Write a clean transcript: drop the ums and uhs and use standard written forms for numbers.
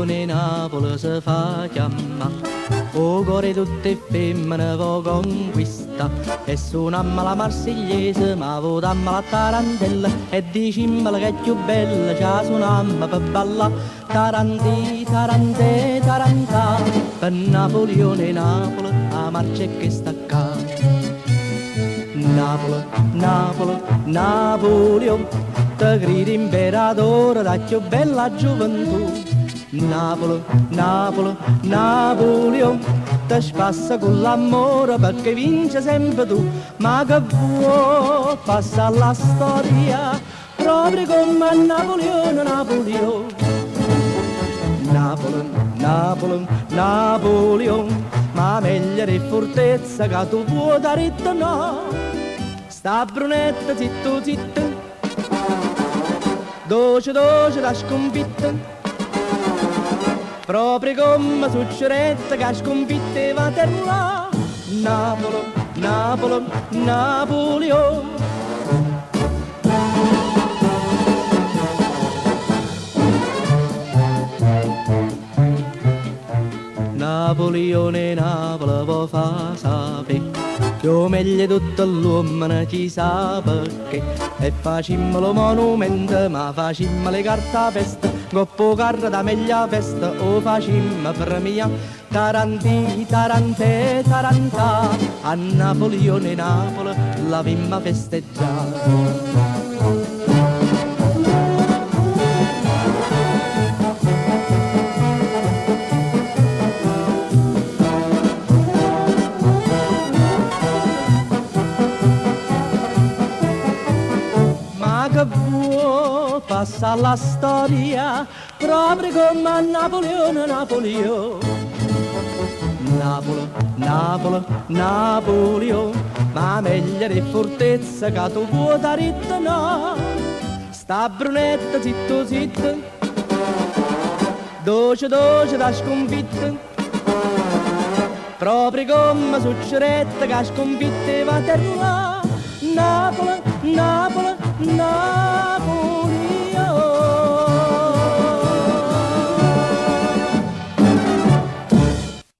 Napoleone Napoli si fa chiamare. O cuore tutte femmine vo conquista e suonamma la marsigliese ma votamma la tarantella e dicimmela che è più bella c'ha suonamma per balla taranti, tarante, tarantà per Napoleone Napoli a marcia che sta qua. Napoli, Napoli, Napoleon te grida imperatore da più bella gioventù. Napoli, Napoli, Napoleon ti spassa con l'amore perché vince sempre tu, ma che vuoi passa la storia proprio come Napoleone, Napoleon. Napoli, Napoli, Napoleon, ma meglio di fortezza che tu puoi dare no. Sta brunetta zitto zitto, dolce dolce da sconfitta. Proprio come succedette che sconfitteva terra. Napoli, Napoli, Napoleon. Napoleone Napoli può fa sapere che o meglio tutto l'uomo ci sa perché e facciamo monumento ma facciamo le carte peste goppo carta da meglio festa o facciamo per mia taranti, tarante, tarantà a Napoleone Napoli la vimma festeggiare. Che vuoi passa la storia proprio come Napoleone, Napoleon. Napoli, Napoli, Napoleon, ma meglio di fortezza che tu puoi dare no. Sta brunetta zitto zitto, dolce dolce da sconfitta, proprio come succedette che sconfitteva terra. Napoli, Napoli, Napoli.